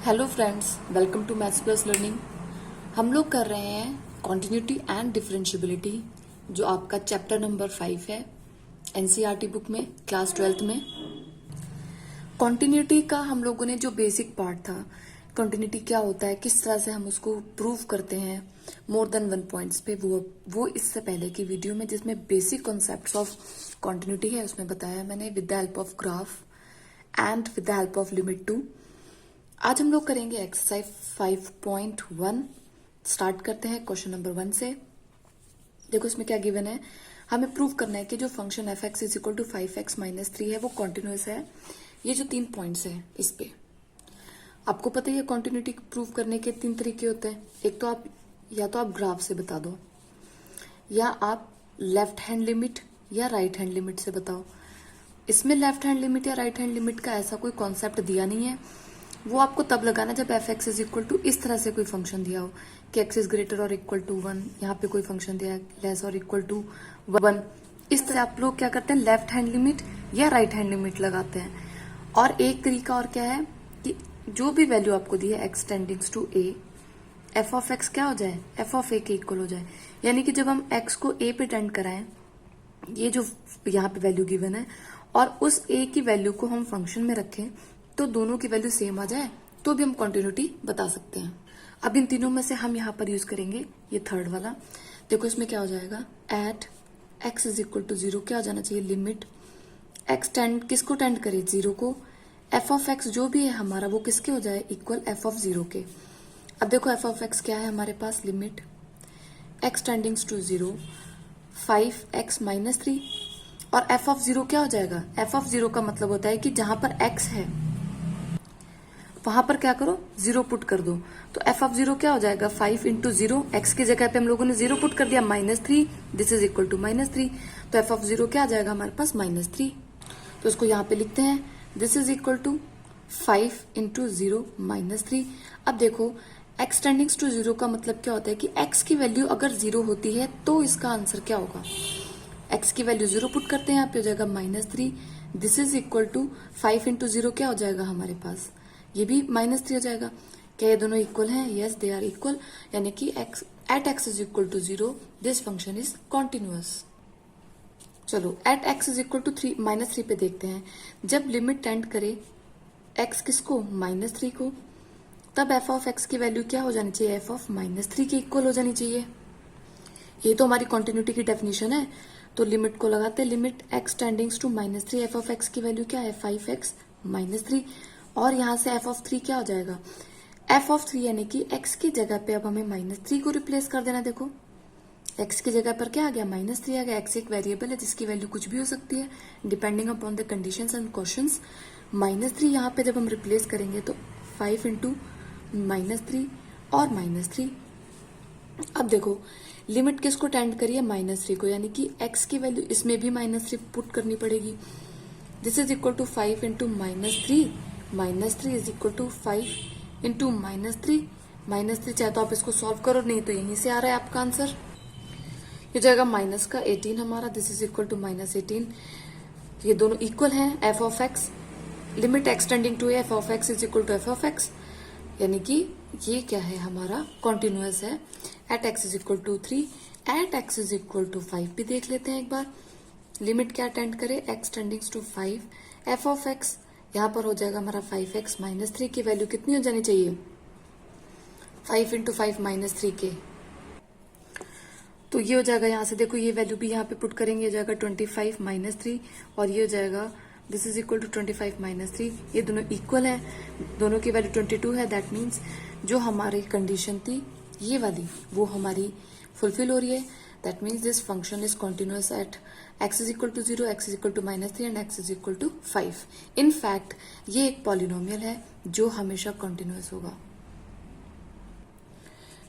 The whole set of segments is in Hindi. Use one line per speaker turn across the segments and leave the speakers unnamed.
Hello friends, welcome to maths plus learning. हम लोग कर रहे हैं कॉन्टिन्यूटी एंड डिफरेंशियबिलिटी, जो आपका चैप्टर नंबर 5 है एनसीईआरटी बुक में, क्लास 12th में। कॉन्टिन्यूटी का हम लोगों ने जो बेसिक पार्ट था, कॉन्टिन्यूटी क्या होता है, किस तरह से हम उसको प्रूव करते हैं मोर देन 1 पॉइंट्स पे, वो इससे पहले की वीडियो में जिसमें बेसिक कॉन्सेप्ट्स ऑफ कॉन्टिन्यूटी है उसमें बताया मैंने with the help of graph and with the help of limit 2। आज हम लोग करेंगे एक्सरसाइज 5.1। स्टार्ट करते हैं क्वेश्चन नंबर 1 से। देखो इसमें क्या गिवन है, हमें प्रूव करना है कि जो function f x is equal to 5x minus 3 है वो कॉन्टिन्यूस है। ये जो 3 पॉइंट्स है इस पे आपको पता ही है कॉन्टिन्यूटी प्रूव करने के 3 तरीके होते हैं। एक तो आप या तो आप ग्राफ से बता दो, या आप लेफ्ट हैंड लिमिट या राइट हैंड लिमिट से बताओ। इसमें लेफ्ट हैंड लिमिट या राइट हैंड लिमिट का ऐसा कोई कॉन्सेप्ट दिया नहीं है, वो आपको तब लगाना जब f x is equal to इस तरह से कोई फंक्शन दिया हो कि एक्स इज ग्रेटर और इक्वल टू 1, यहाँ पे कोई फंक्शन दिया है लेस और इक्वल टू 1। इस तरह आप लोग क्या करते हैं, लेफ्ट हैंड लिमिट या राइट हैंड लिमिट लगाते हैं। और एक तरीका और क्या है कि जो भी वैल्यू आपको दी है x tendings to a, f of x क्या हो जाए, एफ ऑफ ए के इक्वल हो जाए। यानी कि जब हम एक्स को ए पे टेंड कराएं, ये जो यहाँ पे वैल्यू गिवन है, और उस ए की वैल्यू को हम फंक्शन में रखें तो दोनों की वैल्यू सेम आ जाए तो भी हम कॉन्टिन्यूटी बता सकते हैं। अब इन तीनों में से हम यहाँ पर यूज करेंगे ये थर्ड वाला। देखो इसमें क्या हो जाएगा, at x is equal to 0 क्या हो जाना चाहिए, लिमिट एक्स टेंड किसको टेंड करे, 0 को। एफ ऑफ एक्स जो भी है हमारा वो किसके हो जाए, इक्वल एफ ऑफ 0 के। अब देखो एफ ऑफ एक्स क्या है हमारे पास, limit x tendings to 0 5x minus 3, और एफ ऑफ 0 क्या हो जाएगा, एफ ऑफ 0 का मतलब होता है कि जहां पर x है वहां पर क्या करो, 0 पुट कर दो। तो एफ ऑफ 0 क्या हो जाएगा, 5 इंटू 0, एक्स की जगह पे हम लोगों ने 0 पुट कर दिया, -3, दिस इज इक्वल टू -3। तो एफ ऑफ 0 क्या आ जाएगा हमारे पास, -3। तो इसको यहाँ पे लिखते हैं, this is equal to 5 into 0 -3। अब देखो एक्स टेंडिंग्स टू 0 का मतलब क्या होता है कि x की वैल्यू अगर 0 होती है तो इसका आंसर क्या होगा, x की वैल्यू 0 पुट करते हैं, यहाँ पे हो जाएगा -3। This is equal to 5 into 0 क्या हो जाएगा हमारे पास, ये भी -3 हो जाएगा। क्या ये दोनों इक्वल हैं, यस दे आर इक्वल। यानी कि x at x is equal to 0 this function is continuous. चलो at x is equal to -3 पे देखते हैं। जब लिमिट टेंड करे x किसको, -3 को, तब एफ ऑफ एक्स की वैल्यू क्या हो जानी चाहिए, एफ ऑफ -3 के इक्वल हो जानी चाहिए। ये तो हमारी कॉन्टिन्यूटी की डेफिनेशन है। तो लिमिट को लगाते हैं, limit x tendings to -3, f of x की वैल्यू क्या है, 5x -3, और यहाँ से एफ ऑफ 3 क्या हो जाएगा, एफ ऑफ 3 यानी कि एक्स की जगह पे अब हमें -3 को रिप्लेस कर देना। देखो एक्स की जगह पर क्या आ गया, -3 आ गया। एक्स एक वेरिएबल है जिसकी वैल्यू कुछ भी हो सकती है depending upon the conditions and questions. -3 यहाँ पे जब हम रिप्लेस करेंगे तो 5 इंटू -3 और -3। अब देखो लिमिट किसको टेंड करिए, -3 को, यानी कि x की वैल्यू इसमें भी -3 पुट करनी पड़ेगी। This is equal to 5 into -3 is equal to 5 into -3 चाहे तो आप इसको सॉल्व करो, नहीं तो यहीं से आ रहा है आपका आंसर। ये जाएगा माइनस का 18 हमारा, दिस इज इक्वल टू -18। ये दोनों इक्वल हैं, f of x limit x tending to f of x is equal to f of x, यानी कि ये क्या है हमारा, कॉन्टिन्यूअस है। At x is equal to 3, at x is equal to 5 भी देख लेते हैं एक बार। लिमिट क्या टेंड करे, x tendings to 5, f of x यहाँ पर हो जाएगा हमारा 5x -3 की वैल्यू कितनी हो जानी चाहिए, 5 इंटू 5 -3 के। तो ये हो जाएगा, यहाँ से देखो ये वैल्यू भी यहाँ पे पुट करेंगे, हो जाएगा 25 -3, और ये हो जाएगा दिस इज इक्वल टू 25 -3। ये दोनों इक्वल है, दोनों की वैल्यू 22 है। दैट मीन्स जो हमारी कंडीशन थी ये वाली वो हमारी फुलफिल हो रही है। That means this function is continuous at x is equal to 0, x is equal to -3 and x is equal to 5। In fact ये एक पॉलिनोमियल है जो हमेशा कॉन्टिन्यूअस होगा।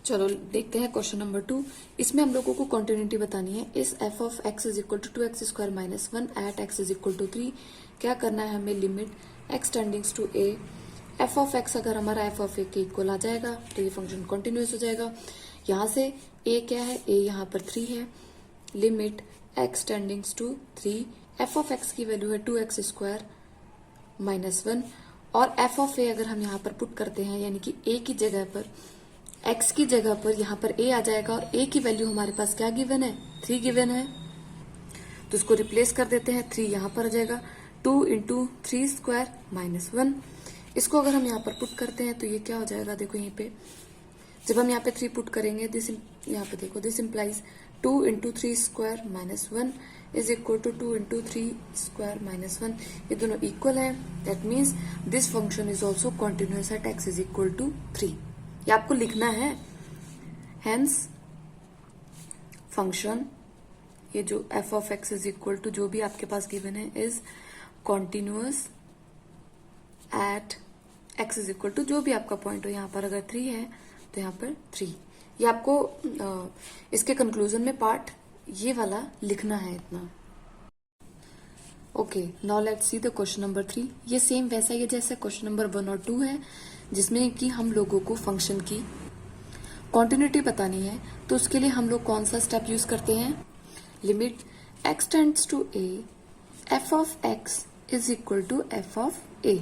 चलो देखते हैं क्वेश्चन नंबर 2। इसमें हम लोगों को कॉन्टिन्यूटी बतानी है। इस f of x is equal to 2x square -1 at x is equal to 3। क्या करना है हमें, limit x tendings to a, f of x अगर हमारा एफ ऑफ ए के इक्वल आ जाएगा तो ये फंक्शन कॉन्टिन्यूअस हो जाएगा। यहाँ से ए क्या है, ए यहाँ पर 3 है, limit x tendings to 3, f of x की वैल्यू है 2x स्क्वायर -1, और एफ ऑफ ए अगर हम यहाँ पर पुट करते हैं, यानी कि ए की जगह पर, एक्स की जगह पर यहाँ पर ए आ जाएगा, और ए की वैल्यू हमारे पास क्या गिवन है, 3 गिवन है, तो इसको रिप्लेस कर देते हैं। 3 यहाँ पर आ जाएगा, 2 इंटू 3 स्क्वायर माइनस 1। इसको अगर हम यहाँ पर पुट करते हैं तो ये क्या हो जाएगा, देखो यहीं पे जब हम यहाँ पे 3 पुट करेंगे, दिस यहाँ पे देखो, this implies 2 into 3 square minus 1 is equal to 2 into 3 square minus 1। ये दोनों इक्वल है, that means this function is also continuous at x is equal to 3। ये आपको लिखना है। हेंस फंक्शन, ये जो f of x is equal to जो भी आपके पास गिवन है, is continuous at x is equal to जो भी आपका पॉइंट हो, यहाँ पर अगर 3 है तो यहाँ पर 3। ये आपको इसके कंक्लूजन में पार्ट ये वाला लिखना है इतना। Okay, now let's see the question number 3। ये सेम वैसा ही है जैसे क्वेश्चन नंबर 1 और 2 है, जिसमें कि हम लोगों को फंक्शन की कॉन्टिन्यूटी बतानी है। तो उसके लिए हम लोग कौन सा स्टेप यूज करते हैं, limit x tends to a f of x is equal to f of a।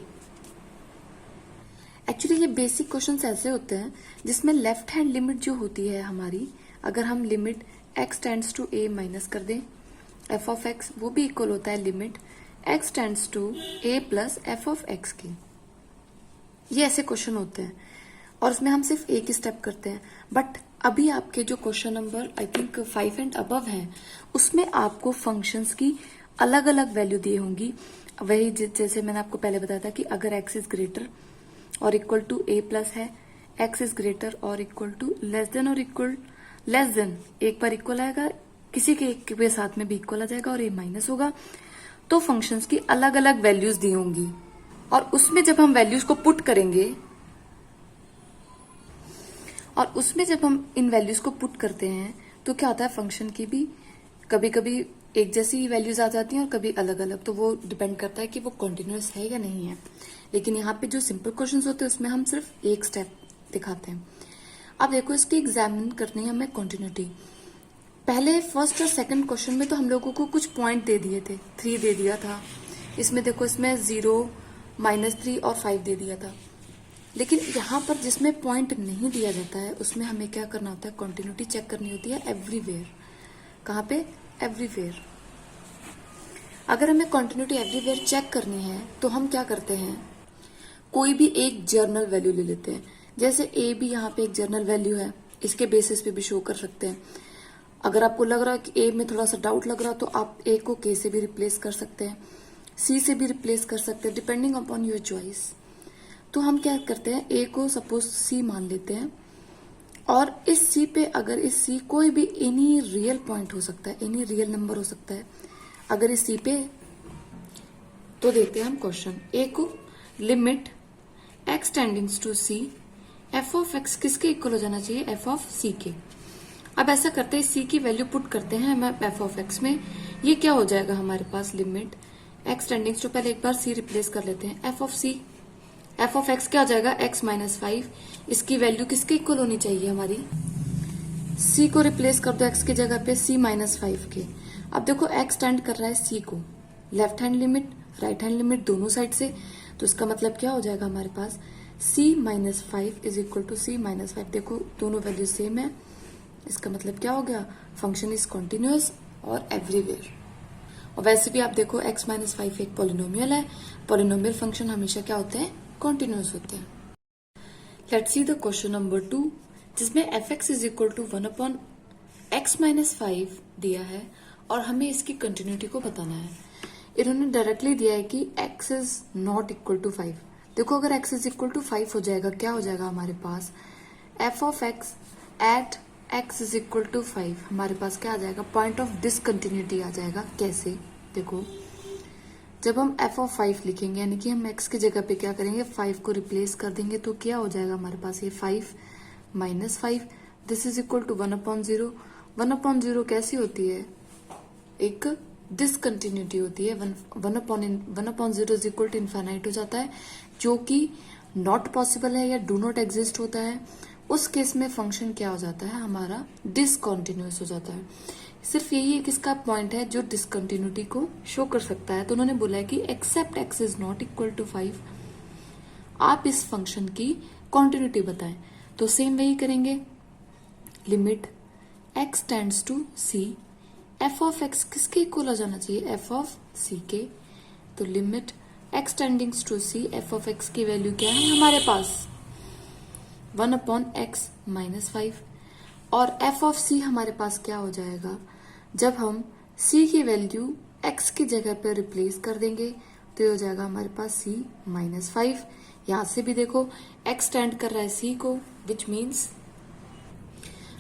Actually ये बेसिक क्वेश्चंस ऐसे होते हैं जिसमें लेफ्ट हैंड लिमिट जो होती है हमारी, अगर हम limit x tends to a minus कर दें f ऑफ x, वो भी इक्वल होता है limit x tends to a plus f of x की। ये ऐसे क्वेश्चन होते हैं और उसमें हम सिर्फ एक ही स्टेप करते हैं। बट अभी आपके जो question number I think 5 and above है, उसमें आपको फंक्शंस की अलग अलग वैल्यू दी होंगी। वही जैसे मैंने आपको पहले बताया था कि अगर x इज ग्रेटर और इक्वल टू a प्लस है, x इज ग्रेटर और इक्वल टू लेस देन और इक्वल लेस देन, एक बार इक्वल आएगा, किसी के एक के साथ में भी इक्वल आ जाएगा और a माइनस होगा, तो फंक्शंस की अलग अलग वैल्यूज दी होंगी। और उसमें जब हम वैल्यूज को पुट करेंगे, और उसमें जब हम इन वैल्यूज को पुट करते हैं तो क्या होता है, फंक्शन की भी कभी कभी एक जैसी वैल्यूज आ जाती हैं और कभी अलग अलग, तो वो डिपेंड करता है कि वो कॉन्टिन्यूअस है या नहीं है। लेकिन यहाँ पे जो सिंपल क्वेश्चंस होते हैं उसमें हम सिर्फ एक स्टेप दिखाते हैं। अब देखो, इसकी एग्जामिन करनी है हमें कॉन्टिन्यूटी। पहले फर्स्ट और सेकंड क्वेश्चन में तो हम लोगों को कुछ पॉइंट दे दिए थे, 3 दे दिया था, इसमें देखो इसमें 0 -3 और 5 दे दिया था। लेकिन यहाँ पर जिसमें पॉइंट नहीं दिया जाता है उसमें हमें क्या करना होता है, कॉन्टिन्यूटी चेक करनी होती है एवरीवेयर। कहाँ पे, एवरीवेयर। अगर हमें कॉन्टिन्यूटी एवरीवेयर चेक करनी है तो हम क्या करते हैं, कोई भी एक जर्नल वैल्यू ले लेते हैं। जैसे ए भी यहाँ पे एक जर्नल वैल्यू है, इसके बेसिस पे भी शो कर सकते हैं। अगर आपको लग रहा है कि ए में थोड़ा सा डाउट लग रहा तो आप ए को के से भी रिप्लेस कर सकते हैं, सी से भी रिप्लेस कर सकते हैं, डिपेंडिंग अपॉन योर चॉइस। तो हम क्या करते हैं, ए को सपोज सी मान लेते हैं, और इस सी पे अगर इस सी कोई भी एनी रियल पॉइंट हो सकता है, एनी रियल नंबर हो सकता है अगर इस सी पे, तो देखते हैं हम क्वेश्चन। ए को limit x tendings to c f of x किसके इक्वल हो जाना चाहिए, f ऑफ c के। अब ऐसा करते हैं, c की वैल्यू पुट करते हैं हम f ऑफ x में। ये क्या हो जाएगा हमारे पास, लिमिट x टेंडिंग्स टू, पहले एक बार c रिप्लेस कर लेते हैं, f of c, f of x क्या हो जाएगा, x माइनस 5। इसकी वैल्यू किसके इक्वल होनी चाहिए हमारी, c को रिप्लेस कर दो x की जगह पे, c माइनस 5 के। अब देखो x टेंड कर रहा है c को, left hand limit right hand limit दोनों साइड से, तो इसका मतलब क्या हो जाएगा हमारे पास, c minus 5 is equal to c minus 5। देखो दोनों वैल्यू सेम है, इसका मतलब क्या हो गया, फंक्शन इज कॉन्टिन्यूअस और एवरीवेयर। और वैसे भी आप देखो x माइनस 5 एक पॉलिनोमियल है, पॉलिनोमियल फंक्शन हमेशा क्या होते हैं, कॉन्टिन्यूअस होते हैं। Let's see the question number 2, जिसमें fx is equal to 1 upon x minus 5 दिया है और हमें इसकी कंटिन्यूटी को बताना है। इन्होंने डायरेक्टली दिया है कि x is not equal to 5। देखो अगर x इज इक्वल टू 5 हो जाएगा, क्या हो जाएगा हमारे पास, f of x at x is equal to 5, हमारे पास क्या आ जाएगा, पॉइंट ऑफ डिसकंटिन्यूटी आ जाएगा। कैसे, देखो जब हम f ऑफ 5 लिखेंगे, यानी कि हम x की जगह पे क्या करेंगे, 5 को रिप्लेस कर देंगे, तो क्या हो जाएगा हमारे पास, ये 5 minus 5, this is equal to 1 upon 0। 1 upon 0 कैसी होती है, एक डिसकंटिन्यूटी होती है। 1 upon 0 is equal to infinite हो जाता है, जो कि नॉट पॉसिबल है या डू नॉट एग्जिस्ट होता है। उस केस में फंक्शन क्या हो जाता है हमारा, डिसकंटिन्यूअस हो जाता है। सिर्फ यही एक इसका पॉइंट है जो डिसकंटिन्यूटी को शो कर सकता है। तो उन्होंने बोला है कि except x is not equal to 5, आप इस फंक्शन की कॉन्टिन्यूटी बताएं। तो सेम वही करेंगे, limit x tends to c, f of x किसके इक्वल हो जाना चाहिए, f ऑफ c के। तो limit x tendings to c, f of x की वैल्यू क्या है हमारे पास 1/x -5, और f ऑफ c हमारे पास क्या हो जाएगा, जब हम c की वैल्यू x की जगह पर रिप्लेस कर देंगे तो ये हो जाएगा हमारे पास c -5। यहां से भी देखो x टेंड कर रहा है c को, विच मीन्स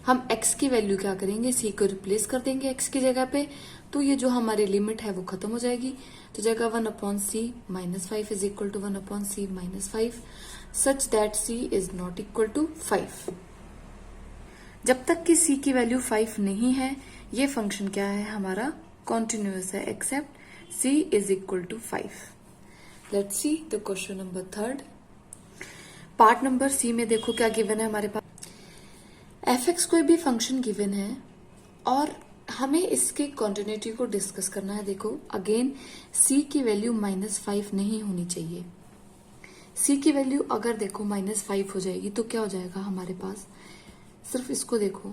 हम x की वैल्यू क्या करेंगे, c को रिप्लेस कर देंगे x की जगह पे, तो ये जो हमारी लिमिट है वो खत्म हो जाएगी। तो जाएगा 1/c -5 is equal to 1/c -5 such that c is not equal to 5। जब तक कि c की वैल्यू 5 नहीं है, ये फंक्शन क्या है हमारा, कॉन्टिन्यूअस है, except c is equal to 5। Let's see the question number 3। Part number c में देखो क्या गिवन है हमारे पास, f(x) कोई भी फंक्शन गिवन है और हमें इसके कॉन्टिन्यूटी को डिस्कस करना है। देखो अगेन c की वैल्यू -5 नहीं होनी चाहिए। c की वैल्यू अगर देखो -5 हो जाएगी तो क्या हो जाएगा हमारे पास, सिर्फ इसको देखो,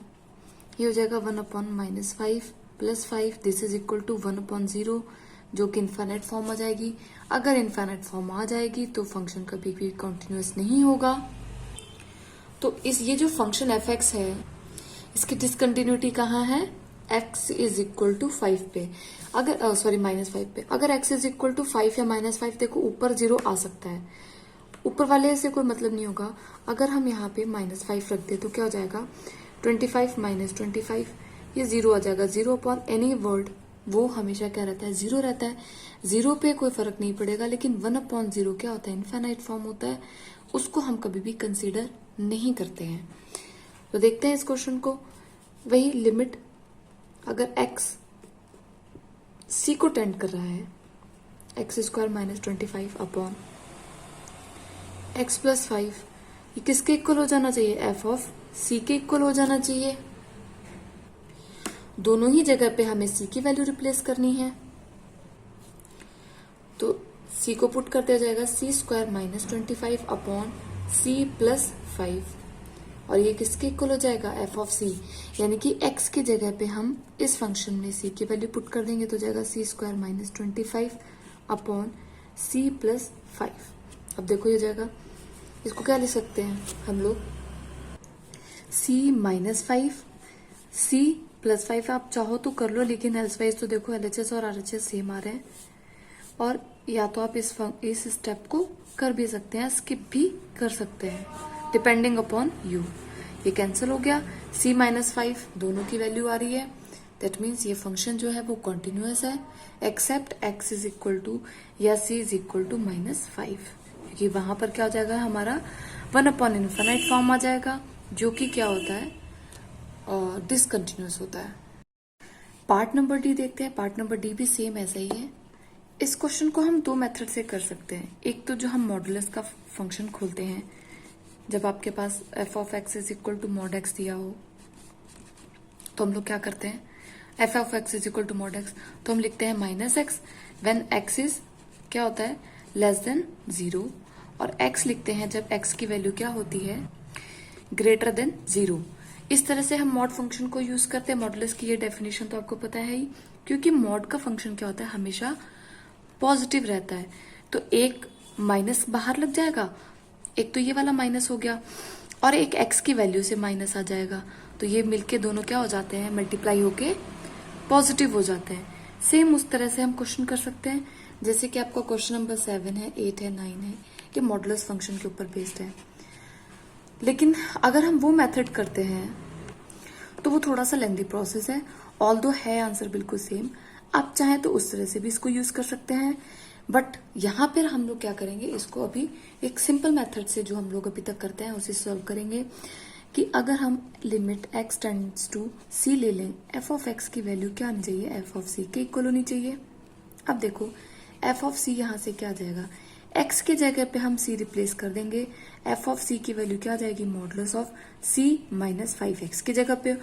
ये हो जाएगा 1/-5 + 5 दिस इज इक्वल टू 1/0, जो कि इनफाइनाइट फॉर्म आ जाएगी। अगर इनफाइनाइट फॉर्म आ जाएगी तो फंक्शन कभी भी कॉन्टिन्यूअस नहीं होगा। तो ये जो फंक्शन f(x) है, इसकी डिसकंटिन्यूटी कहाँ है, x इज इक्वल टू 5 पे, अगर सॉरी -5 पे। अगर x इज इक्वल टू 5 या -5, देखो ऊपर 0 आ सकता है, ऊपर वाले से कोई मतलब नहीं होगा। अगर हम यहाँ पे -5 रख दे तो क्या हो जाएगा, 25 - 25, ये 0 आ जाएगा। 0/any वर्ड वो हमेशा क्या रहता है, 0 रहता है। 0 पे कोई फर्क नहीं पड़ेगा, लेकिन 1/0 क्या होता है, इनफाइनाइट फॉर्म होता है, उसको हम कभी भी कंसीडर नहीं करते हैं। तो देखते हैं इस क्वेश्चन को, वही लिमिट अगर x c को टेंड कर रहा है, x² - 25 अपॉन x + 5, ये किसके इक्वल हो जाना चाहिए, f ऑफ c के इक्वल हो जाना चाहिए। दोनों ही जगह पे हमें c की वैल्यू रिप्लेस करनी है, तो c को पुट कर दिया जाएगा c² - 25 अपॉन c + 5, और ये किसके इक्वल हो जाएगा, f ऑफ c, यानी कि x की जगह पे हम इस फंक्शन में c की वैल्यू पुट कर देंगे तो जाएगा c² - 25 अपॉन c + 5। अब देखो ये जाएगा, इसको क्या लिख सकते हैं हम लोग, c -5 c + 5, आप चाहो तो कर लो, लेकिन एल्सवाइज तो देखो LHS और RHS सेम आ रहे हैं, और या तो आप इस स्टेप को कर भी सकते हैं, स्किप भी कर सकते हैं, डिपेंडिंग अपॉन यू। ये कैंसिल हो गया, c -5 दोनों की वैल्यू आ रही है, दैट मीन्स ये फंक्शन जो है वो कॉन्टिन्यूअस है, except x is equal to या c इज इक्वल टू -5, क्योंकि वहां पर क्या हो जाएगा हमारा 1/∞ फॉर्म आ जाएगा, जो कि क्या होता है, डिसकंटिन्यूअस होता है। पार्ट नंबर डी देखते हैं। पार्ट नंबर डी भी सेम ऐसा ही है। इस क्वेश्चन को हम 2 मेथड से कर सकते हैं। एक तो जो हम मॉडुलस का फंक्शन खोलते हैं, जब आपके पास f of x is equal to mod x दिया हो, तो हम लोग क्या करते हैं, f of x is equal to mod x, तो हम लिखते हैं -x व्हेन x इज क्या होता है, <0, और x लिखते हैं जब x की वैल्यू क्या होती है, <0। इस तरह से हम मॉड फंक्शन को यूज करते हैं। मॉडुलस की ये डेफिनेशन तो आपको पता है ही, क्योंकि मॉड का फंक्शन क्या होता है, हमेशा पॉजिटिव रहता है, तो एक माइनस बाहर लग जाएगा, एक तो ये वाला माइनस हो गया, और एक x की वैल्यू से माइनस आ जाएगा, तो ये मिलके दोनों क्या हो जाते हैं, मल्टीप्लाई होके पॉजिटिव हो जाते हैं। सेम उस तरह से हम क्वेश्चन कर सकते हैं, जैसे कि आपका क्वेश्चन नंबर 7 है, 8 है, 9 है, ये मॉडुलस फंक्शन के ऊपर बेस्ड है। लेकिन अगर हम वो मेथड करते हैं तो वो थोड़ा सा लेंथी प्रोसेस है, ऑल्दो है आंसर बिल्कुल सेम। आप चाहें तो उस तरह से भी इसको यूज कर सकते हैं, बट यहाँ पर हम लोग क्या करेंगे, इसको अभी एक सिंपल मेथड से जो हम लोग अभी तक करते हैं उसे सॉल्व करेंगे, कि अगर हम limit x tends to c ले लें, f ऑफ x की वैल्यू क्या आनी चाहिए, f ऑफ c के इक्वल होनी चाहिए। अब देखो f ऑफ c यहाँ से क्या आ जाएगा, x के जगह पे हम c रिप्लेस कर देंगे, f ऑफ c की वैल्यू क्या आ जाएगी, modulus of c minus 5x की जगह पे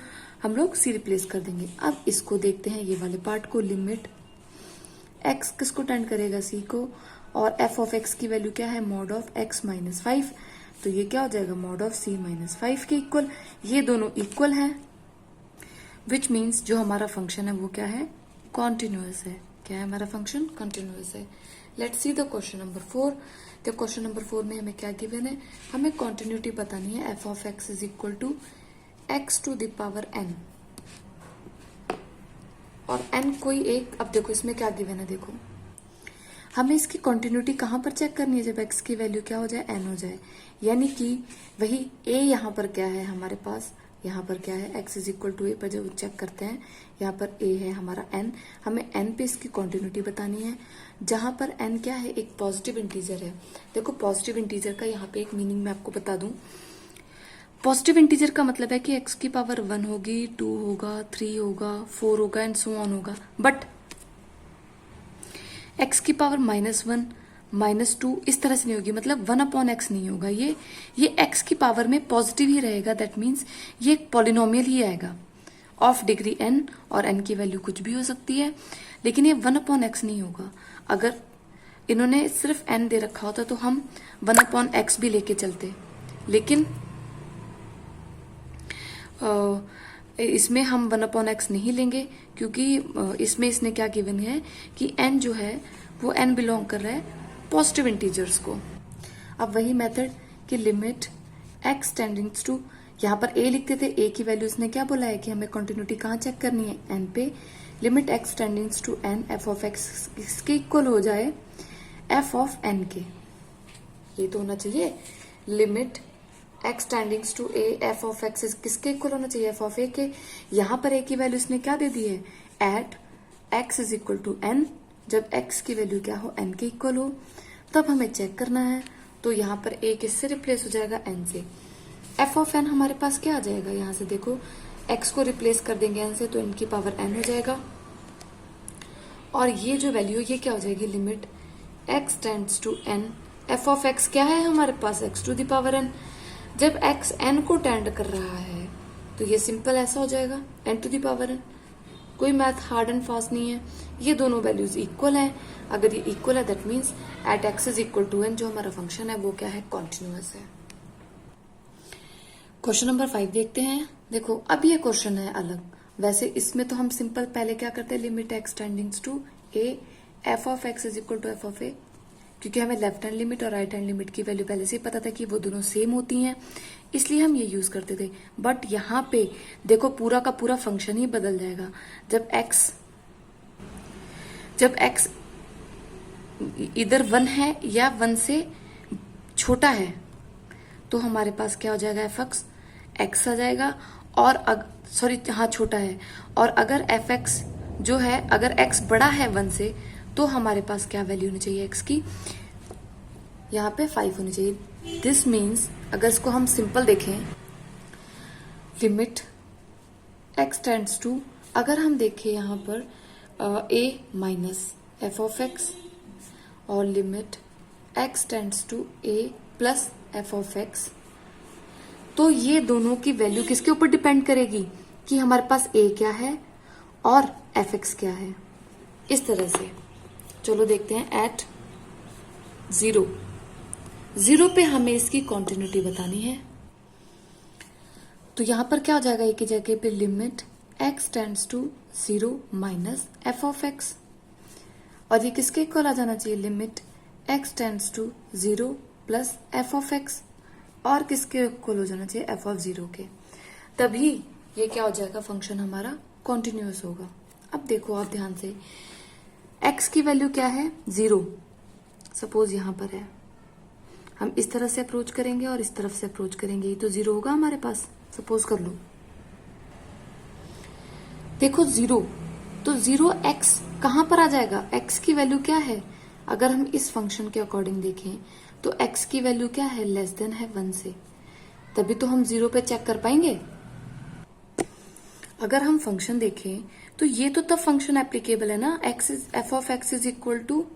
हम लोग c रिप्लेस कर देंगे। अब इसको देखते हैं, ये वाले पार्ट को, लिमिट x किसको टेंड करेगा, c को, और एफ ऑफ एक्स की वैल्यू क्या है, मॉड ऑफ एक्स माइनस 5, तो ये क्या हो जाएगा, मॉड ऑफ c माइनस 5 के इक्वल। ये दोनों इक्वल हैं, विच मीन्स जो हमारा फंक्शन है वो क्या है, कॉन्टिन्यूअस है। क्या है हमारा फंक्शन, कॉन्टिन्यूअस है। Let's see the question number 4। तो क्वेश्चन नंबर 4 में हमें क्या गिवन है, हमें कॉन्टिन्यूटी बतानी है f of x is equal to x to the power n, और एन कोई एक, अब देखो इसमें क्या गिवन है, देखो हमें इसकी कॉन्टिन्यूटी कहां पर चेक करनी है, जब एक्स की वैल्यू क्या हो जाए, एन हो जाए, यानी कि वही ए यहाँ पर क्या है हमारे पास, यहाँ पर क्या है एक्स इज इक्वल टू ए पर जब चेक करते हैं, यहाँ पर ए है हमारा एन, हमें एन पे इसकी कॉन्टिन्यूटी बतानी है, जहां पर एन क्या है, एक पॉजिटिव इंटीजर है। देखो पॉजिटिव इंटीजर का यहाँ पे एक मीनिंग मैं आपको बता दूं, पॉजिटिव इंटीजर का मतलब है कि एक्स की पावर 1 होगी, 2 होगा, 3 होगा, 4 होगा एंड सो ऑन होगा, बट एक्स की पावर -1, -2 इस तरह से नहीं होगी, मतलब 1 अपॉन एक्स नहीं होगा, ये एक्स की पावर में पॉजिटिव ही रहेगा, दैट मीन्स ये एक पॉलिनोमियल ही आएगा ऑफ डिग्री n, और n की वैल्यू कुछ भी हो सकती है, लेकिन ये 1 अपॉन एक्स नहीं होगा। अगर इन्होंने सिर्फ n दे रखा होता तो हम 1 अपॉन एक्स भी लेके चलते, लेकिन इसमें हम 1 अपॉन एक्स नहीं लेंगे, क्योंकि इसमें इसने क्या गिवन है कि n जो है वो n बिलोंग कर रहा है पॉजिटिव इंटीजर्स को। अब वही मेथड कि लिमिट x टेंडिंग्स टू, यहाँ पर a लिखते थे, a की वैल्यू इसने क्या बोला है कि हमें कंटिन्यूटी कहाँ चेक करनी है, n पे, limit x tendings to n f of x इसके इक्वल हो जाए f ऑफ n के, ये तो होना चाहिए, limit x tendings to a f of x किसके इक्वल होना चाहिए, f ऑफ a के। यहाँ पर a की वैल्यू इसने क्या दे दी है, at x is equal to n, जब x की वैल्यू क्या हो, n के इक्वल हो, तब हमें चेक करना है। तो यहाँ पर a किससे रिप्लेस हो जाएगा, n से। f ऑफ n हमारे पास क्या आ जाएगा, यहाँ से देखो x को रिप्लेस कर देंगे n से, तो n की पावर n हो जाएगा, और ये जो वैल्यू ये क्या हो जाएगी, limit x tends to n, f of x क्या है हमारे पास, x to the power n, जब x n को टेंड कर रहा है तो ये सिंपल ऐसा हो जाएगा n to the power n, कोई मैथ हार्ड एंड फास्ट नहीं है, ये दोनों वैल्यूज इक्वल हैं। अगर ये इक्वल है that means at x is equal to n जो हमारा फंक्शन है वो क्या है, कॉन्टिन्यूअस है। क्वेश्चन नंबर 5 देखते हैं। देखो अब ये क्वेश्चन है अलग, वैसे इसमें तो हम सिंपल पहले क्या करते हैं, limit x tendings to a f of x is equal to f of a, क्योंकि हमें लेफ्ट हैंड लिमिट और राइट हैंड लिमिट की वैल्यू पहले से ही पता था कि वो दोनों सेम होती हैं, इसलिए हम ये यूज करते थे। बट यहाँ पे देखो पूरा का पूरा फंक्शन ही बदल जाएगा, जब x इधर 1 है या 1 से छोटा है, तो हमारे पास क्या हो जाएगा, x आ जाएगा, और छोटा है, और अगर fx जो है, अगर x बड़ा है 1 से, तो हमारे पास क्या वैल्यू होनी चाहिए x की, यहाँ पे 5 होनी चाहिए। दिस मीन्स अगर इसको हम सिंपल देखें, लिमिट x टेंड्स टू, अगर हम देखें यहाँ पर a minus f of x, और limit x tends to a plus f of x, तो ये दोनों की वैल्यू किसके ऊपर डिपेंड करेगी कि हमारे पास a क्या है और fx क्या है, इस तरह से। चलो देखते हैं, एट 0 पे हमें इसकी कॉन्टिन्यूटी बतानी है, तो यहां पर क्या हो जाएगा, एक ही जगह पे limit x tends to 0 minus f of x, और ये किसके इक्वल आ जाना चाहिए, limit x tends to 0 plus f of x, और किसके इक्वल हो जाना चाहिए, f ऑफ 0 के, तभी ये क्या हो जाएगा, फंक्शन हमारा कॉन्टिन्यूअस होगा। अब देखो आप ध्यान से, x की वैल्यू क्या है, 0, सपोज यहां पर है, हम इस तरह से अप्रोच करेंगे और इस तरफ से अप्रोच करेंगे, ये तो 0 होगा हमारे पास, सपोज कर लो। देखो 0, तो 0x कहां पर आ जाएगा, x की वैल्यू क्या है, अगर हम इस फंक्शन के अकॉर्डिंग देखें तो x की वैल्यू क्या है, लेस देन है 1 से, तभी तो हम 0 पे चेक कर पाएंगे। अगर हम फंक्शन देखें तो ये तो तब फंक्शन एप्लीकेबल है ना, f of x is equal to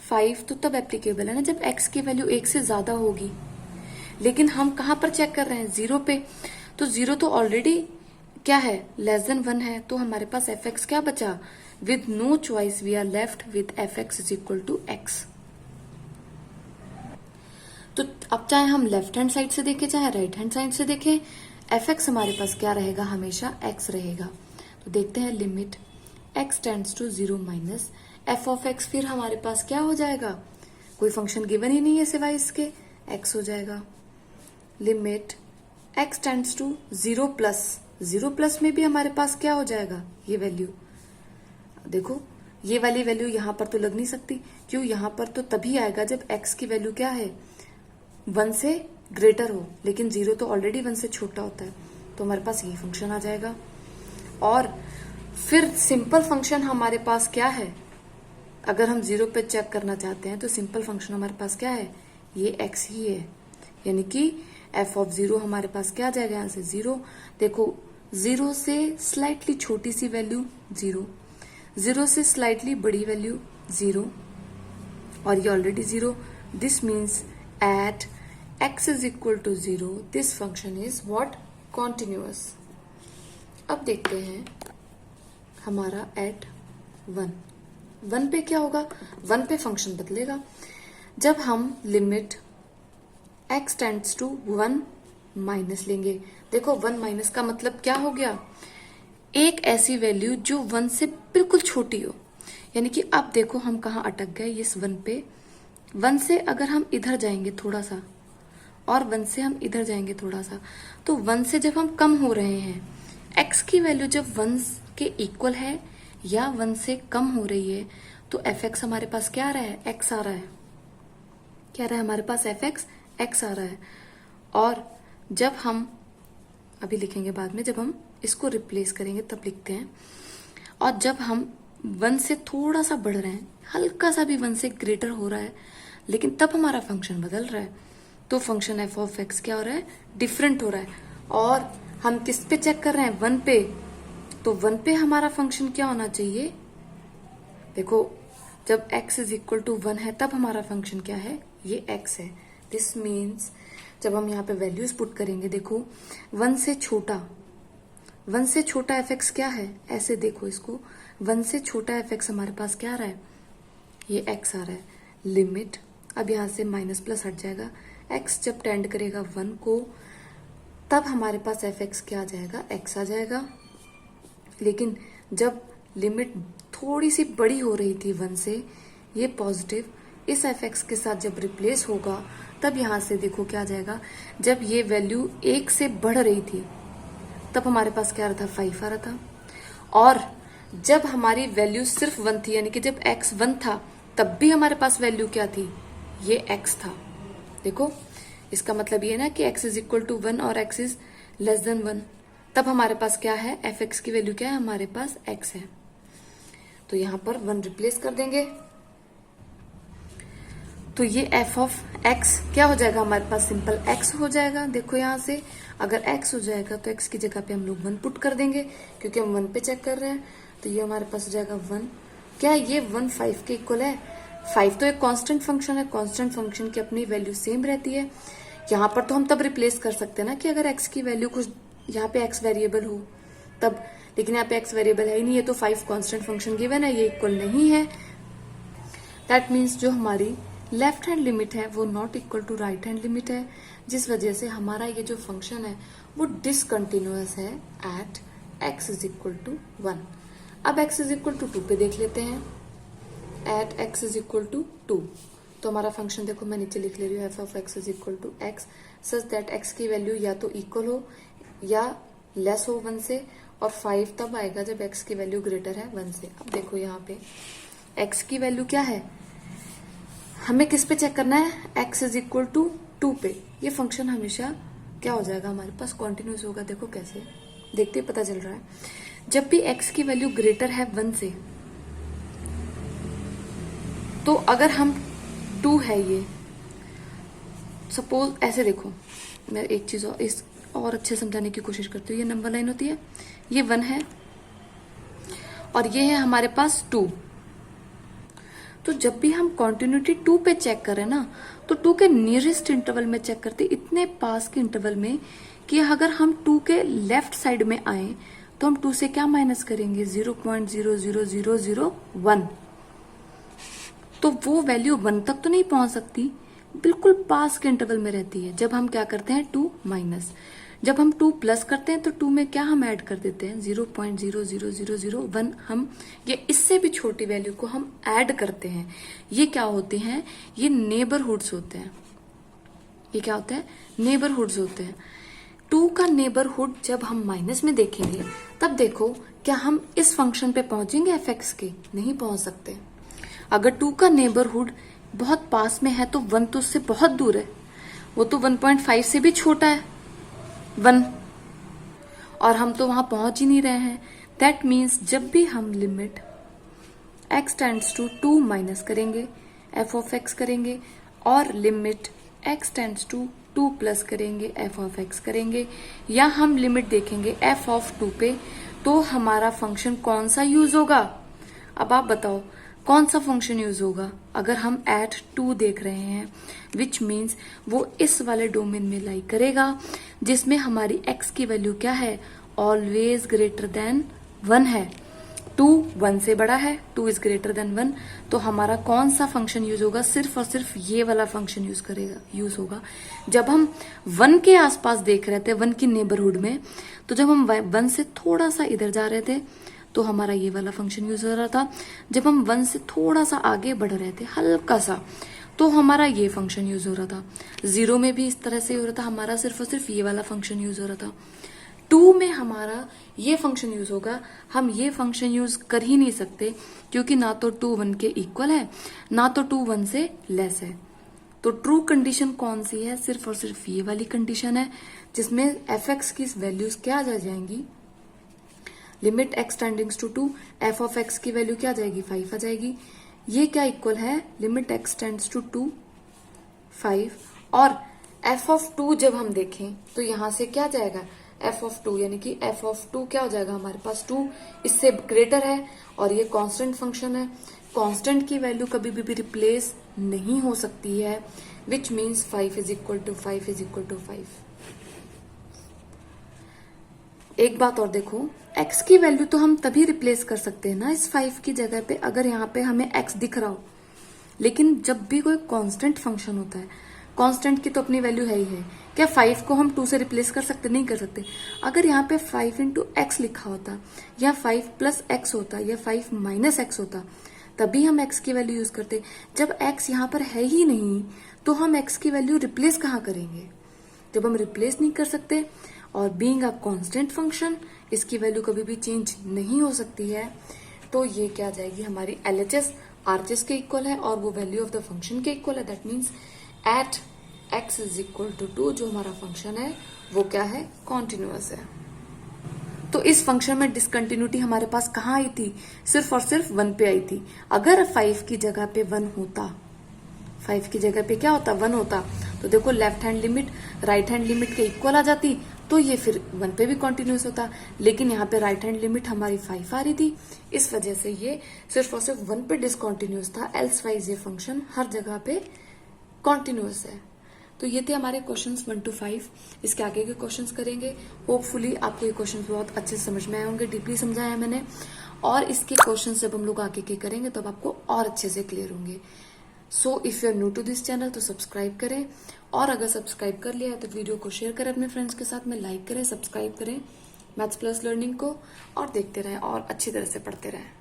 5, तो तब एप्लीकेबल है ना जब x की वैल्यू 1 से ज्यादा होगी, लेकिन हम कहां पर चेक कर रहे हैं, 0 पे, तो 0 तो ऑलरेडी क्या है, लेस देन 1 है, तो हमारे पास fx क्या बचा, with no choice we are left with fx is equal to x। तो अब चाहे हम लेफ्ट हैंड साइड से देखें चाहे राइट हैंड साइड से देखें, एफ एक्स हमारे पास क्या रहेगा, हमेशा एक्स रहेगा। तो देखते हैं limit x tends to 0 minus f of x, फिर हमारे पास क्या हो जाएगा, कोई फंक्शन गिवन ही नहीं है सिवाय इसके, एक्स हो जाएगा। Limit x tends to 0 plus, 0 plus में भी हमारे पास क्या हो जाएगा, ये वैल्यू देखो, ये वाली वैल्यू यहां पर तो लग नहीं सकती, क्यों, यहां पर तो तभी आएगा जब एक्स की वैल्यू क्या है, 1 से ग्रेटर हो, लेकिन 0 तो ऑलरेडी 1 से छोटा होता है, तो हमारे पास ये फंक्शन आ जाएगा। और फिर सिंपल फंक्शन हमारे पास क्या है, अगर हम 0 पे चेक करना चाहते हैं तो सिंपल फंक्शन हमारे पास क्या है, ये x ही है, यानी कि f ऑफ 0 हमारे पास क्या आ जाएगा, यहां से 0, देखो 0 से स्लाइटली छोटी सी वैल्यू 0, 0 से स्लाइटली बड़ी वैल्यू 0, और ये already 0, this means at x is equal to 0 this function is what, continuous. अब देखते हैं हमारा एट 1 पे क्या होगा, 1 पे फंक्शन बदलेगा जब हम limit x tends to 1 minus लेंगे। देखो 1 माइनस का मतलब क्या हो गया, एक ऐसी वैल्यू जो 1 से बिल्कुल छोटी हो, यानी कि अब देखो हम कहाँ अटक गए, इस 1 पे, 1 से अगर हम इधर जाएंगे थोड़ा सा और 1 से हम इधर जाएंगे थोड़ा सा, तो 1 से जब हम कम हो रहे हैं, x की वैल्यू जब 1 के इक्वल है या 1 से कम हो रही है, तो एफ एक्स हमारे पास क्या आ रहा है, x आ रहा है, क्या आ रहा है हमारे पास, एफ एक्स x आ रहा है। और जब हम अभी लिखेंगे बाद में, जब हम इसको रिप्लेस करेंगे तब लिखते हैं, और जब हम 1 से थोड़ा सा बढ़ रहे हैं, हल्का सा भी 1 से ग्रेटर हो रहा है, लेकिन तब हमारा फंक्शन बदल रहा है, तो फंक्शन एफ ऑफ एक्स क्या हो रहा है, डिफरेंट हो रहा है। और हम किस पे चेक कर रहे हैं, 1 पे, तो 1 पे हमारा फंक्शन क्या होना चाहिए, देखो जब x इज इक्वल टू 1 है तब हमारा फंक्शन क्या है, ये x है। दिस मीन्स जब हम यहाँ पे वैल्यूज पुट करेंगे, देखो 1 से छोटा एफ एक्स क्या है, ऐसे देखो इसको, 1 से छोटा एफ एक्स हमारे पास क्या आ रहा है, ये x आ रहा है। लिमिट, अब यहाँ से माइनस प्लस हट जाएगा, x जब टेंड करेगा 1 को, तब हमारे पास एफ एक्स क्या आ जाएगा, x आ जाएगा। लेकिन जब लिमिट थोड़ी सी बड़ी हो रही थी 1 से, ये पॉजिटिव इस एफ एक्स के साथ जब रिप्लेस होगा, तब यहां से देखो क्या आ जाएगा, जब ये वैल्यू 1 से बढ़ रही थी तब हमारे पास क्या आ रहा था, 5 आ रहा था। और जब हमारी वैल्यू सिर्फ 1 थी, यानी कि जब x 1 था, तब भी हमारे पास वैल्यू क्या थी, ये x था। देखो इसका मतलब ये ना कि x इज इक्वल टू 1 और x इज लेस देन 1, तब हमारे पास क्या है, एफ एक्स की वैल्यू क्या है, हमारे पास x है। तो यहां पर 1 रिप्लेस कर देंगे, तो ये एफ ऑफ एक्स क्या हो जाएगा, हमारे पास सिंपल x हो जाएगा। देखो यहां से अगर x हो जाएगा तो x की जगह पे हम लोग 1 पुट कर देंगे, क्योंकि हम 1 पे चेक कर रहे हैं, तो ये हमारे पास हो जाएगा 1। क्या ये 1 5 के इक्वल है, 5 तो एक कांस्टेंट फंक्शन है, कांस्टेंट फंक्शन की अपनी वैल्यू सेम रहती है। यहाँ पर तो हम तब रिप्लेस कर सकते हैं ना कि अगर x की वैल्यू कुछ, यहाँ पे x वेरिएबल हो तब, लेकिन यहाँ पे x वेरिएबल है ही नहीं है, तो 5 कांस्टेंट फंक्शन गिवन है, ये इक्वल नहीं है। दैट मीन्स जो हमारी लेफ्ट हैंड लिमिट है वो not equal to right hand limit है, जिस वजह से हमारा ये जो फंक्शन है वो डिसकंटिन्यूअस है at x is equal to 1। अब x इज इक्वल टू 2 पे देख लेते हैं, at x is equal to 2, तो हमारा फंक्शन देखो मैं नीचे लिख ले रही हूँ, f of x is equal to x such that x की वैल्यू या तो इक्वल हो या लेस हो 1 से, और 5 तब आएगा जब x की वैल्यू ग्रेटर है 1 से। अब देखो यहाँ पे x की वैल्यू क्या है, हमें किस पे चेक करना है, x इज इक्वल टू 2 पे। ये फंक्शन हमेशा क्या हो जाएगा, हमारे पास कॉन्टिन्यूस होगा। देखो कैसे, देखते ही पता चल रहा है, जब भी x की वैल्यू ग्रेटर है 1 से, तो अगर हम 2 है ये, सपोज ऐसे देखो, मैं एक चीज और अच्छे समझाने की कोशिश करती हूँ। ये नंबर लाइन होती है, ये 1 है और ये है हमारे पास 2। तो जब भी हम कॉन्टिन्यूटी 2 पे चेक करें ना, तो 2 के नियरेस्ट इंटरवल में चेक करते, इतने पास के इंटरवल में कि अगर हम 2 के लेफ्ट साइड में आए तो हम 2 से क्या माइनस करेंगे, 0.00001। तो वो वैल्यू 1 तक तो नहीं पहुंच सकती, बिल्कुल पास के इंटरवल में रहती है। जब हम क्या करते हैं 2 माइनस, जब हम 2 प्लस करते हैं तो 2 में क्या हम ऐड कर देते हैं 0.00001, हम ये इससे भी छोटी वैल्यू को हम ऐड करते हैं। ये क्या होते हैं, ये नेबरहुड्स होते हैं। ये क्या होते हैं, नेबरहुड्स होते हैं। 2 का नेबरहुड जब हम माइनस में देखेंगे तब देखो क्या हम इस फंक्शन पे पहुंचेंगे fx के, नहीं पहुंच सकते। अगर 2 का नेबरहुड बहुत पास में है तो 1 तो उससे बहुत दूर है, वो तो 1.5 से भी छोटा है 1, और हम तो वहां पहुंच ही नहीं रहे हैं। दैट मीन्स जब भी हम limit x tends to 2 minus करेंगे, f ऑफ x करेंगे, और limit x tends to 2 plus करेंगे, f ऑफ x करेंगे, या हम लिमिट देखेंगे f ऑफ 2 पे, तो हमारा फंक्शन कौन सा यूज होगा। अब आप बताओ कौन सा फंक्शन यूज होगा। अगर हम एट 2 देख रहे हैं विच मीन्स वो इस वाले डोमेन में लाई करेगा जिसमें हमारी x की वैल्यू क्या है, ऑलवेज ग्रेटर देन 1 है। 2 1 से बड़ा है, 2 इज ग्रेटर देन 1, तो हमारा कौन सा फंक्शन यूज होगा, सिर्फ और सिर्फ ये वाला फंक्शन यूज होगा। जब हम 1 के आसपास देख रहे थे, 1 की नेबरहुड में, तो जब हम 1 से थोड़ा सा इधर जा रहे थे तो हमारा ये वाला फंक्शन यूज हो रहा था। जब हम 1 से थोड़ा सा आगे बढ़ रहे थे हल्का सा, तो हमारा ये फंक्शन यूज हो रहा था। 0 में भी इस तरह से हो रहा था, हमारा सिर्फ और सिर्फ ये वाला फंक्शन यूज हो रहा था। 2 में हमारा ये फंक्शन यूज होगा। हम ये फंक्शन यूज कर ही नहीं सकते क्योंकि ना तो 2 1 के इक्वल है, ना तो 2 1 से लेस है। तो ट्रू कंडीशन कौन सी है, सिर्फ और सिर्फ ये वाली कंडीशन है जिसमें fx की वैल्यूज क्या आ जाएंगी, limit x tendings to 2, f of x की वैल्यू क्या आ जाएगी 5 आ जाएगी। ये क्या इक्वल है, लिमिट x टेंड्स टू 2 5, और f ऑफ 2 जब हम देखें तो यहां से क्या जाएगा f ऑफ 2, यानी कि f ऑफ 2 क्या हो जाएगा, हमारे पास 2 इससे ग्रेटर है और ये कांस्टेंट फंक्शन है। कांस्टेंट की वैल्यू कभी भी रिप्लेस नहीं हो सकती है, which means 5 is equal to 5 is equal to 5। एक बात और देखो, x की वैल्यू तो हम तभी रिप्लेस कर सकते हैं ना इस 5 की जगह पे, अगर यहाँ पे हमें x दिख रहा हो। लेकिन जब भी कोई कांस्टेंट फंक्शन होता है, कांस्टेंट की तो अपनी वैल्यू है ही है। क्या 5 को हम 2 से रिप्लेस कर सकते, नहीं कर सकते। अगर यहाँ पे 5 इंटू एक्स लिखा होता, या 5 प्लस एक्स होता, या 5 माइनस एक्स होता, तभी हम x की वैल्यू यूज करते। जब x यहाँ पर है ही नहीं तो हम x की वैल्यू रिप्लेस कहाँ करेंगे। जब हम रिप्लेस नहीं कर सकते, और बीइंग अ कांस्टेंट फंक्शन इसकी वैल्यू कभी भी चेंज नहीं हो सकती है, तो ये क्या आ जाएगी, हमारी LHS RHS के इक्वल है और वो वैल्यू ऑफ द फंक्शन के इक्वल है। That means at x is equal to 2 जो हमारा फंक्शन है वो क्या है, कॉन्टिन्यूअस है। तो इस फंक्शन में डिसकंटिन्यूटी हमारे पास कहाँ आई थी, सिर्फ और सिर्फ 1 पे आई थी। अगर 5 की जगह पे 1 होता, 5 की जगह पे क्या होता 1 होता, तो देखो left hand limit right hand limit के इक्वल आ जाती, तो ये फिर 1 पे भी कॉन्टिन्यूस होता। लेकिन यहाँ पे राइट हैंड लिमिट हमारी 5 आ रही थी, इस वजह से ये सिर्फ और सिर्फ 1 पे डिसकॉन्टिन्यूस था। एल्स वाइज ये फंक्शन हर जगह पे कॉन्टिन्यूस है। तो ये थे हमारे क्वेश्चंस 1 to 5। इसके आगे के क्वेश्चंस करेंगे। होपफुली आपको ये क्वेश्चंस बहुत अच्छे से समझ में आए होंगे, डीपली समझाया है मैंने, और इसके क्वेश्चंस जब हम लोग आगे के करेंगे तब आपको और अच्छे से क्लियर होंगे। So if you are new to this channel तो सब्सक्राइब करें, और अगर सब्सक्राइब कर लिया है तो वीडियो को शेयर करें अपने फ्रेंड्स के साथ में, लाइक करें, सब्सक्राइब करें मैथ्स प्लस लर्निंग को, और देखते रहें और अच्छी तरह से पढ़ते रहें।